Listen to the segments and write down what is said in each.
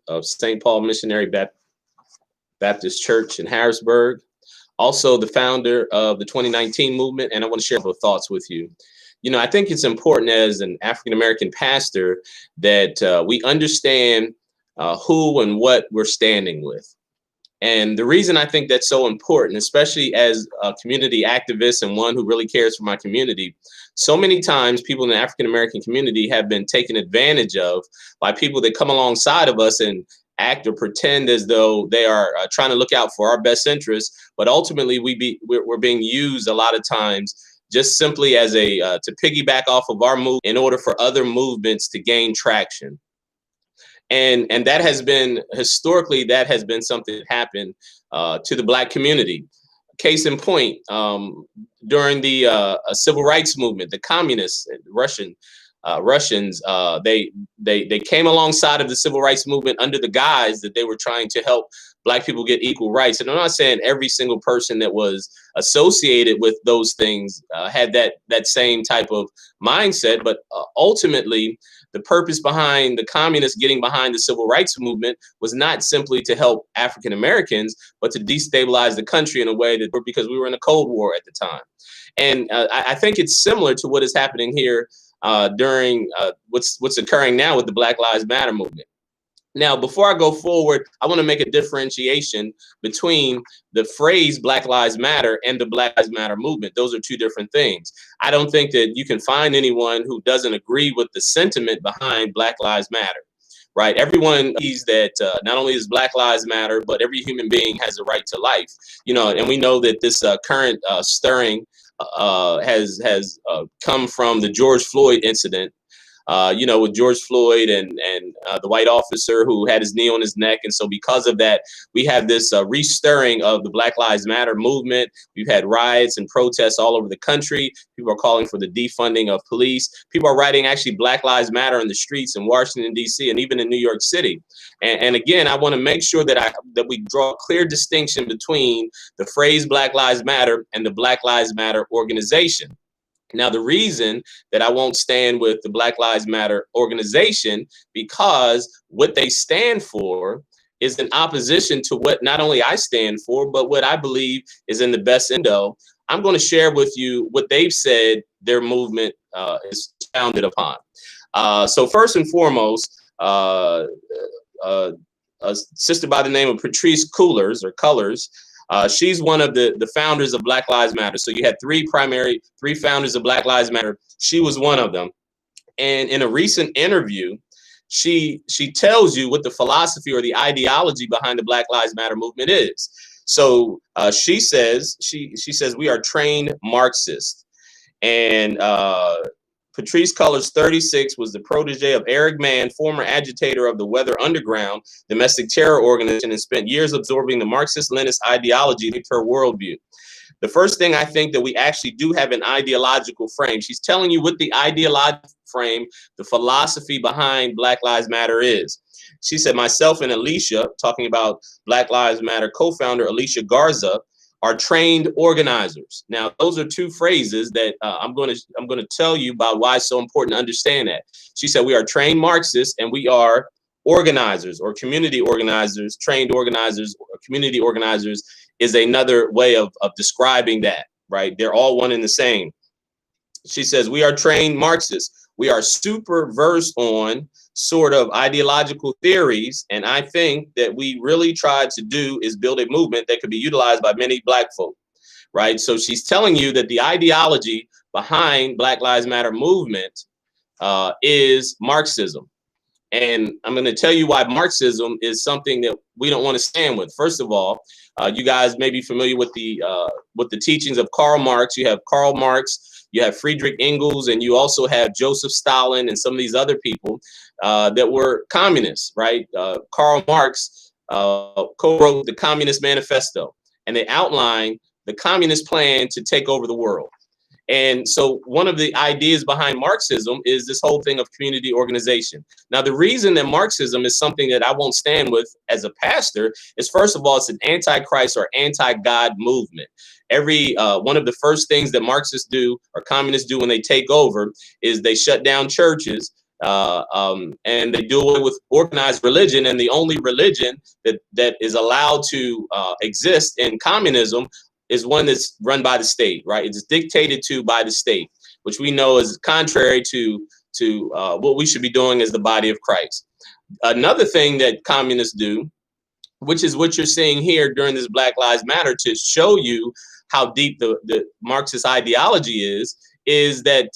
of St. Paul Missionary Baptist Church in Harrisburg, also the founder of the 2019 movement, and I want to share some thoughts with you. You know, I think it's important as an African-American pastor that we understand who and what we're standing with. And the reason I think that's so important, especially as a community activist and one who really cares for my community, so many times people in the African-American community have been taken advantage of by people that come alongside of us and act or pretend as though they are trying to look out for our best interests. But ultimately, we're being used a lot of times just simply as to piggyback off of our move in order for other movements to gain traction. And that has been historically, that has been something that happened to the Black community. Case in point, during the civil rights movement, the communists, Russians, they came alongside of the civil rights movement under the guise that they were trying to help Black people get equal rights. And I'm not saying every single person that was associated with those things had that same type of mindset, but ultimately, the purpose behind the communists getting behind the civil rights movement was not simply to help African Americans, but to destabilize the country in a way that because we were in a Cold War at the time. And I think it's similar to what is happening here during what's occurring now with the Black Lives Matter movement. Now, before I go forward, I want to make a differentiation between the phrase Black Lives Matter and the Black Lives Matter movement. Those are two different things. I don't think that you can find anyone who doesn't agree with the sentiment behind Black Lives Matter, right? Everyone sees that not only is Black Lives Matter, but every human being has a right to life. You know, and we know that this current stirring has come from the George Floyd incident. You know, with George Floyd and the white officer who had his knee on his neck. And so because of that, we have this restirring of the Black Lives Matter movement. We've had riots and protests all over the country. People are calling for the defunding of police. People are writing actually Black Lives Matter in the streets in Washington, D.C. and even in New York City. And again, I want to make sure that we draw a clear distinction between the phrase Black Lives Matter and the Black Lives Matter organization. Now, the reason that I won't stand with the Black Lives Matter organization, because what they stand for is in opposition to what not only I stand for, but what I believe is in the best interest. I'm going to share with you what they've said their movement is founded upon. So first and foremost, a sister by the name of Patrice Cullors, she's one of the founders of Black Lives Matter. So you had three founders of Black Lives Matter. She was one of them. And in a recent interview, she tells you what the philosophy or the ideology behind the Black Lives Matter movement is. So she says we are trained Marxists. And Patrice Cullors, 36, was the protege of Eric Mann, former agitator of the Weather Underground domestic terror organization, and spent years absorbing the Marxist-Leninist ideology to her worldview. The first thing I think that we actually do have an ideological frame. She's telling you what the ideological frame, the philosophy behind Black Lives Matter is. She said, myself and Alicia, talking about Black Lives Matter co-founder Alicia Garza, are trained organizers. Now, those are two phrases that I'm going to tell you about why it's so important to understand that. She said we are trained Marxists and we are organizers or community organizers. Trained organizers or community organizers is another way of describing that, right? They're all one and the same. She says we are trained Marxists. We are super versed on sort of ideological theories. And I think that we really tried to do is build a movement that could be utilized by many Black folk, right? So she's telling you that the ideology behind Black Lives Matter movement is Marxism. And I'm going to tell you why Marxism is something that we don't want to stand with. First of all, you guys may be familiar with the teachings of Karl Marx. You have Karl Marx, you have Friedrich Engels, and you also have Joseph Stalin and some of these other people that were communists, right? Karl Marx co-wrote the Communist Manifesto, and they outlined the communist plan to take over the world. And so one of the ideas behind Marxism is this whole thing of community organization. Now, the reason that Marxism is something that I won't stand with as a pastor is, first of all, it's an anti-Christ or anti-God movement. Every one of the first things that Marxists do or communists do when they take over is they shut down churches. and they do away with organized religion. And the only religion that is allowed to exist in communism is one that's run by the state, right? It's dictated to by the state, which we know is contrary to what we should be doing as the body of Christ. Another thing that communists do, which is what you're seeing here during this Black Lives Matter, to show you how deep the Marxist ideology is that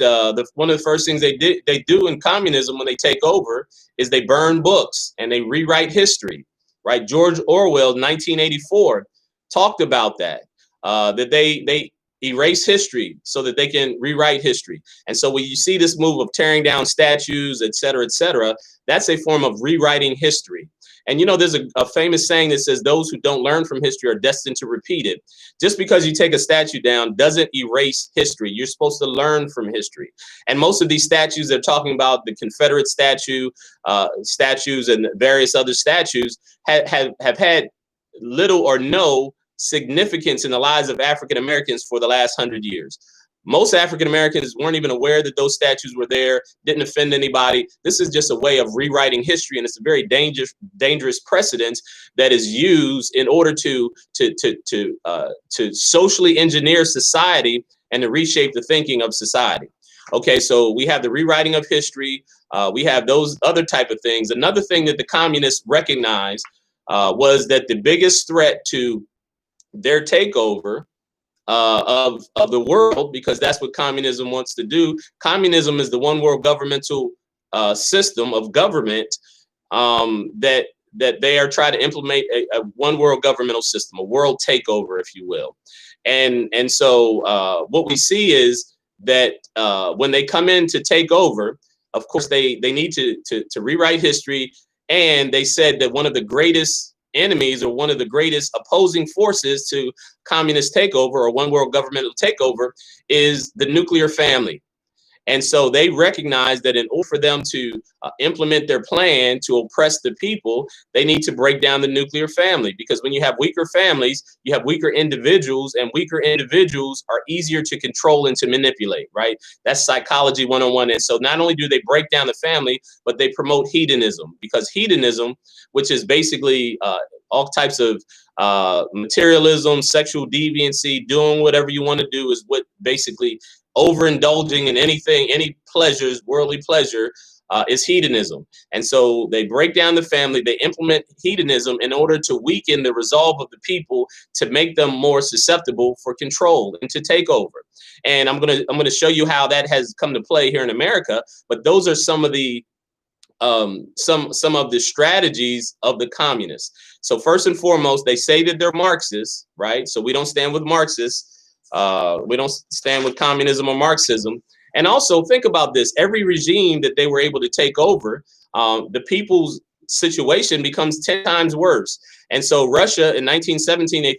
one of the first things they do in communism when they take over is they burn books and they rewrite history, right? George Orwell, 1984, talked about that, that they erase history so that they can rewrite history. And so when you see this move of tearing down statues, et cetera, that's a form of rewriting history. And, you know, there's a famous saying that says those who don't learn from history are destined to repeat it. Just because you take a statue down doesn't erase history. You're supposed to learn from history. And most of these statues they're talking about, the Confederate statues and various other statues have had little or no significance in the lives of African Americans for the last 100 years. Most African Americans weren't even aware that those statues were there, didn't offend anybody. This is just a way of rewriting history, and it's a very dangerous precedent that is used in order to socially engineer society and to reshape the thinking of society. Okay, so we have the rewriting of history. We have those other type of things. Another thing that the communists recognized was that the biggest threat to their takeover of the world, because that's what communism wants to do. Communism is the one world governmental system of government that they are trying to implement a one world governmental system, a world takeover, if you will. And so what we see is that when they come in to take over, of course, they need to rewrite history. And they said that one of the greatest enemies or one of the greatest opposing forces to communist takeover or one world governmental takeover is the nuclear family. And so they recognize that in order for them to implement their plan to oppress the people, they need to break down the nuclear family, because when you have weaker families, you have weaker individuals, and weaker individuals are easier to control and to manipulate, right? That's psychology 101. And so not only do they break down the family, but they promote hedonism, because hedonism, which is basically all types of materialism, sexual deviancy, doing whatever you want to do, is what basically overindulging in anything, any pleasures, worldly pleasure, is hedonism. And so they break down the family, they implement hedonism in order to weaken the resolve of the people, to make them more susceptible for control and to take over. And I'm gonna show you how that has come to play here in America. But those are some of the some of the strategies of the communists. So first and foremost, they say that they're Marxists, right? So we don't stand with Marxists. We don't stand with communism or Marxism. And also think about this: every regime that they were able to take over, the people's situation becomes 10 times worse. And so Russia in 1917, they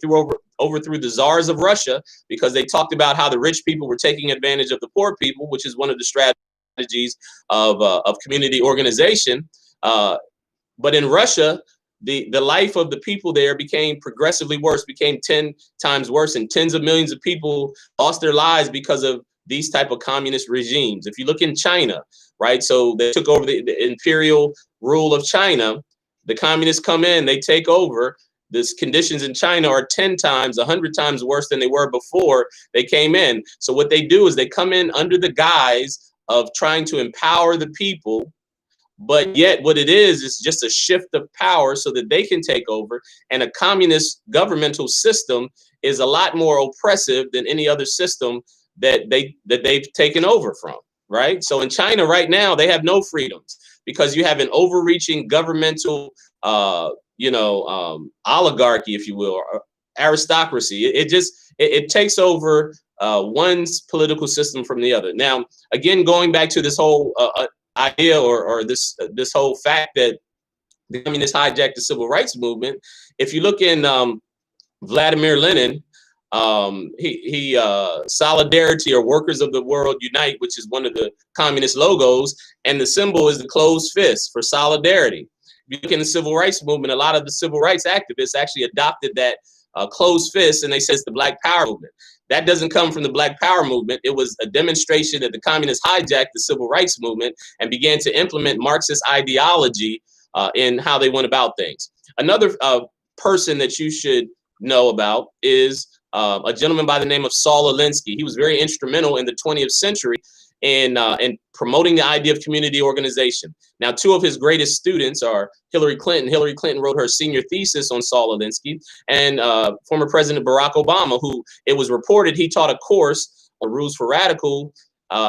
overthrew the czars of Russia because they talked about how the rich people were taking advantage of the poor people, which is one of the strategies of community organization. But in Russia, the life of the people there became progressively worse, became 10 times worse, and tens of millions of people lost their lives because of these type of communist regimes. If you look in China, right, so they took over the imperial rule of China. The communists come in, they take over. The conditions in China are 10 times, 100 times worse than they were before they came in. So what they do is they come in under the guise of trying to empower the people, but yet what it is just a shift of power so that they can take over. And a communist governmental system is a lot more oppressive than any other system that they've taken over from, right? So in China right now, they have no freedoms because you have an overreaching governmental, oligarchy, if you will, or aristocracy. It takes over one political system from the other. Now, again, going back to this whole idea or this whole fact that the communists hijacked the civil rights movement. If you look in Vladimir Lenin, he solidarity, or workers of the world unite, which is one of the communist logos, and the symbol is the closed fist for solidarity. If you look in the civil rights movement, a lot of the civil rights activists actually adopted that closed fist, and they say it's the Black Power movement. That doesn't come from the Black Power movement. It was a demonstration that the communists hijacked the civil rights movement and began to implement Marxist ideology in how they went about things. Another person that you should know about is a gentleman by the name of Saul Alinsky. He was very instrumental in the 20th century in promoting the idea of community organization. Now, two of his greatest students are Hillary Clinton. Hillary Clinton wrote her senior thesis on Saul Alinsky, and former President Barack Obama, who it was reported he taught a course on Rules for Radical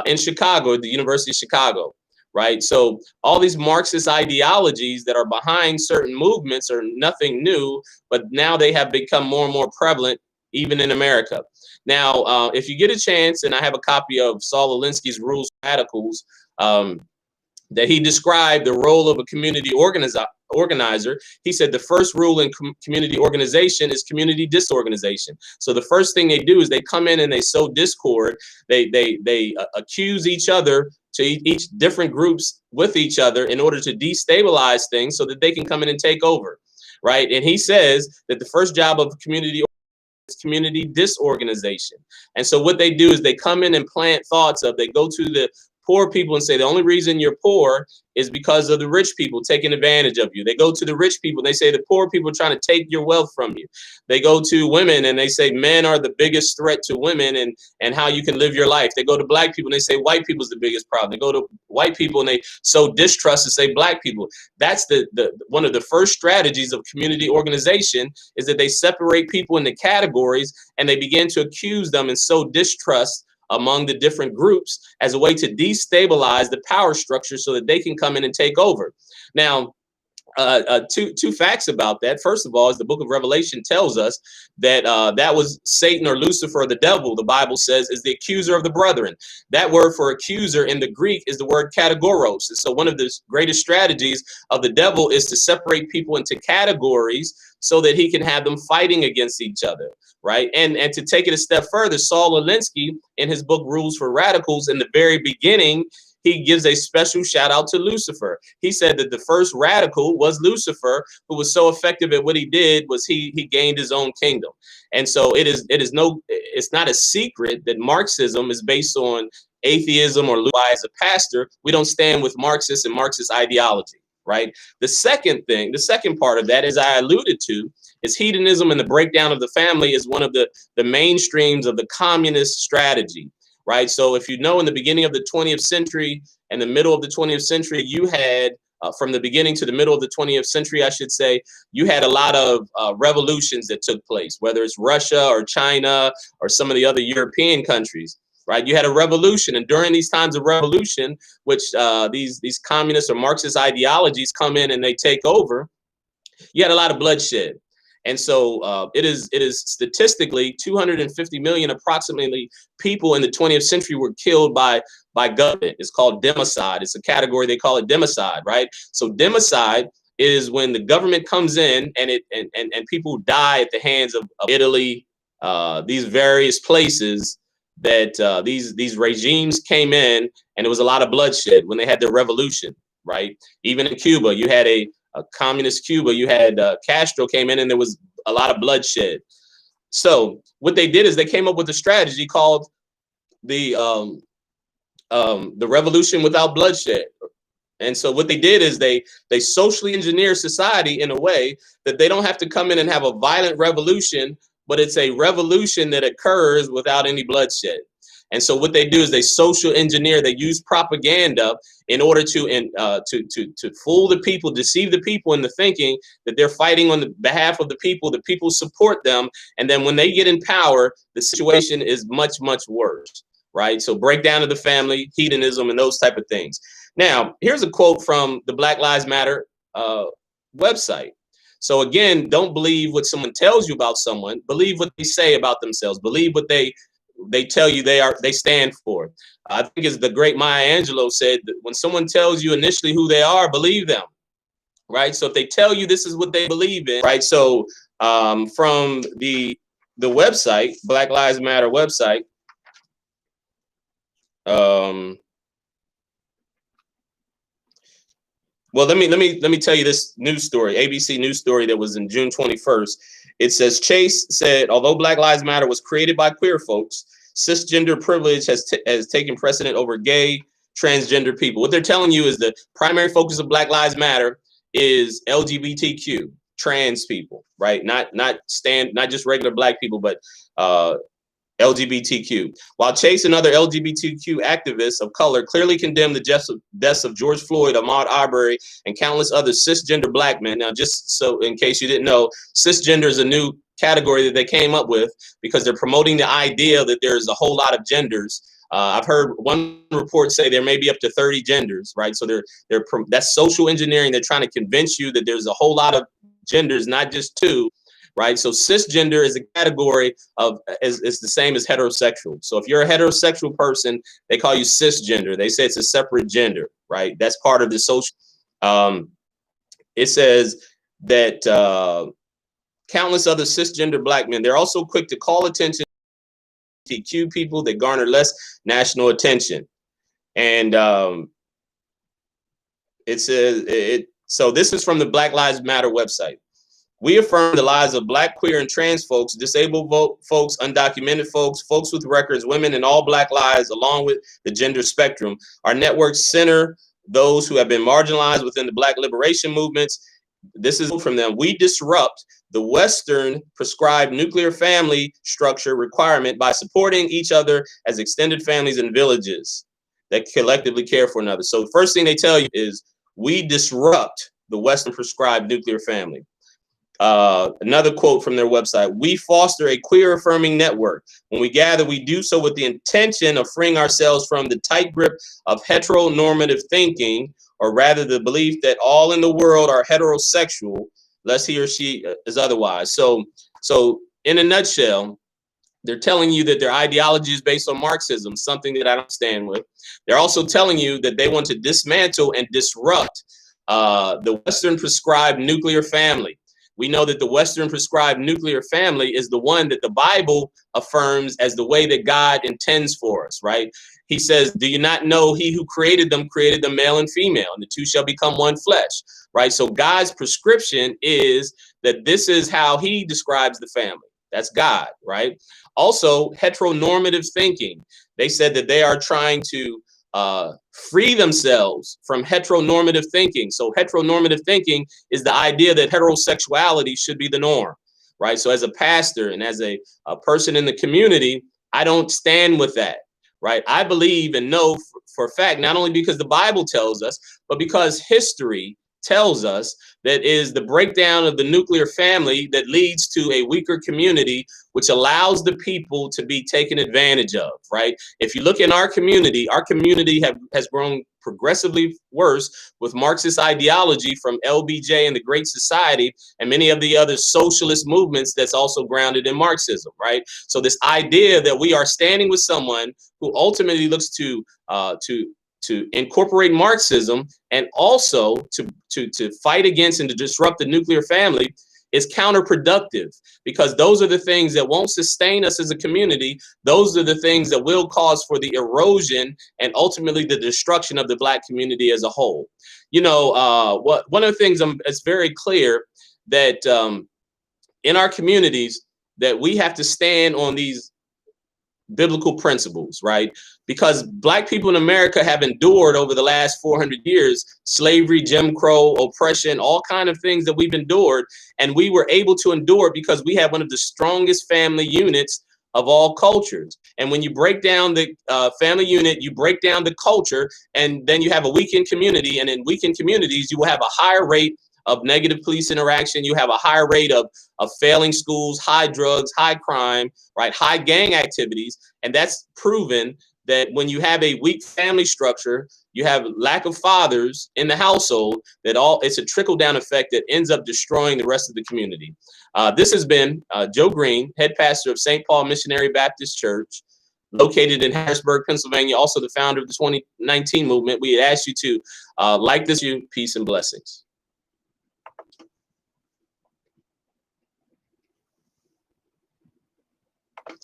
in Chicago, at the University of Chicago, right? So all these Marxist ideologies that are behind certain movements are nothing new, but now they have become more and more prevalent even in America. Now, if you get a chance, and I have a copy of Saul Alinsky's Rules for Radicals, that he described the role of a community organizer. He said the first rule in community organization is community disorganization. So the first thing they do is they come in and they sow discord. They accuse each other to each different groups with each other in order to destabilize things so that they can come in and take over, right? And he says that the first job of community disorganization. And so what they do is they come in and plant thoughts of, they go to the poor people and say the only reason you're poor is because of the rich people taking advantage of you. They go to the rich people and they say the poor people are trying to take your wealth from you. They go to women and they say men are the biggest threat to women and how you can live your life. They go to black people and they say white people's the biggest problem. They go to white people and they sow distrust and say black people. That's the one of the first strategies of community organization, is that they separate people into categories and they begin to accuse them and sow distrust among the different groups as a way to destabilize the power structure so that they can come in and take over. Now, two facts about that. First of all, is the book of Revelation tells us that that was Satan, or Lucifer, or the devil, the Bible says, is the accuser of the brethren. That word for accuser in the Greek is the word kategoros. And so one of the greatest strategies of the devil is to separate people into categories so that he can have them fighting against each other, right? And to take it a step further, Saul Alinsky, in his book Rules for Radicals, in the very beginning, he gives a special shout out to Lucifer. He said that the first radical was Lucifer, who was so effective at what he did was he gained his own kingdom. And so it's not a secret that Marxism is based on atheism, or as a pastor, we don't stand with Marxists and Marxist ideology, right? The second part of that, as I alluded to, is hedonism, and the breakdown of the family is one of the mainstreams of the communist strategy. Right. So if you know, in the beginning of the 20th century and the middle of the 20th century, you had from the beginning to the middle of the 20th century, I should say, you had a lot of revolutions that took place, whether it's Russia or China or some of the other European countries. Right. You had a revolution. And during these times of revolution, which these communist or Marxist ideologies come in and they take over, you had a lot of bloodshed. And so it is statistically 250 million approximately people in the 20th century were killed by government. It's called democide. It's a category, they call it democide, right? So democide is when the government comes in and people die at the hands of Italy, these various places that these regimes came in, and there was a lot of bloodshed when they had their revolution, right? Even in Cuba, you had a communist Cuba, you had Castro came in and there was a lot of bloodshed. So what they did is they came up with a strategy called the revolution without bloodshed. And so what they did is they socially engineer society in a way that they don't have to come in and have a violent revolution, but it's a revolution that occurs without any bloodshed. And so what they do is they social engineer, they use propaganda in order to fool the people, deceive the people into thinking that they're fighting on the behalf of the people support them. And then when they get in power, the situation is much, much worse, right? So breakdown of the family, hedonism, and those type of things. Now, here's a quote from the Black Lives Matter website. So again, don't believe what someone tells you about someone, believe what they say about themselves, believe what they tell you they stand for. I think as the great Maya Angelou said, that when someone tells you initially who they are, believe them, right? So if they tell you this is what they believe in, right? So from the website, Black Lives Matter website, well, let me tell you this news story, ABC news story that was in June 21st. It says Chase said, although Black Lives Matter was created by queer folks, cisgender privilege has taken precedent over gay, transgender people. What they're telling you is the primary focus of Black Lives Matter is LGBTQ, trans people, right? Not just regular Black people, but LGBTQ. While Chase and other LGBTQ activists of color clearly condemn the deaths of George Floyd, Ahmaud Arbery, and countless other cisgender Black men. Now, just so in case you didn't know, cisgender is a new category that they came up with because they're promoting the idea that there's a whole lot of genders. I've heard one report say there may be up to 30 genders, right? So that's social engineering. They're trying to convince you that there's a whole lot of genders, not just two. Right. So cisgender is a category of is the same as heterosexual. So if you're a heterosexual person, they call you cisgender. They say it's a separate gender. Right. That's part of the social. It says that countless other cisgender Black men, they're also quick to call attention to LGBTQ people that garner less national attention. And it says so this is from the Black Lives Matter website. We affirm the lives of Black, queer, and trans folks, disabled folks, undocumented folks, folks with records, women, and all Black lives, along with the gender spectrum. Our networks center those who have been marginalized within the Black liberation movements. This is from them. We disrupt the Western prescribed nuclear family structure requirement by supporting each other as extended families and villages that collectively care for another. So the first thing they tell you is we disrupt the Western prescribed nuclear family. Another quote from their website: we foster a queer affirming network. When we gather, we do so with the intention of freeing ourselves from the tight grip of heteronormative thinking, or rather the belief that all in the world are heterosexual, unless he or she is otherwise. So in a nutshell, they're telling you that their ideology is based on Marxism, something that I don't stand with. They're also telling you that they want to dismantle and disrupt the Western prescribed nuclear family. We know that the Western prescribed nuclear family is the one that the Bible affirms as the way that God intends for us, right? He says, do you not know he who created them male and female, and the two shall become one flesh, right? So God's prescription is that this is how he describes the family. That's God, right? Also, heteronormative thinking. They said that they are trying to free themselves from heteronormative thinking. So heteronormative thinking is the idea that heterosexuality should be the norm, right? So as a pastor and as a person in the community, I don't stand with that, right? I believe and know for a fact, not only because the Bible tells us, but because history tells us that is the breakdown of the nuclear family that leads to a weaker community, which allows the people to be taken advantage of, right? If you look in our community has grown progressively worse with Marxist ideology from LBJ and the Great Society and many of the other socialist movements that's also grounded in Marxism, right? So this idea that we are standing with someone who ultimately looks to incorporate Marxism and also to fight against and to disrupt the nuclear family is counterproductive, because those are the things that won't sustain us as a community. Those are the things that will cause for the erosion and ultimately the destruction of the Black community as a whole. You know, one of the things it's very clear that in our communities that we have to stand on these biblical principles, right? Because Black people in America have endured over the last 400 years, slavery, Jim Crow, oppression, all kind of things that we've endured. And we were able to endure because we have one of the strongest family units of all cultures. And when you break down the family unit, you break down the culture, and then you have a weakened community. And in weakened communities, you will have a higher rate of negative police interaction. You have a higher rate of failing schools, high drugs, high crime, right? High gang activities. And that's proven that when you have a weak family structure, you have lack of fathers in the household, it's a trickle down effect that ends up destroying the rest of the community. This has been Joe Green, head pastor of St. Paul Missionary Baptist Church, located in Harrisburg, Pennsylvania, also the founder of the 2019 movement. We had asked you to like this, peace and blessings.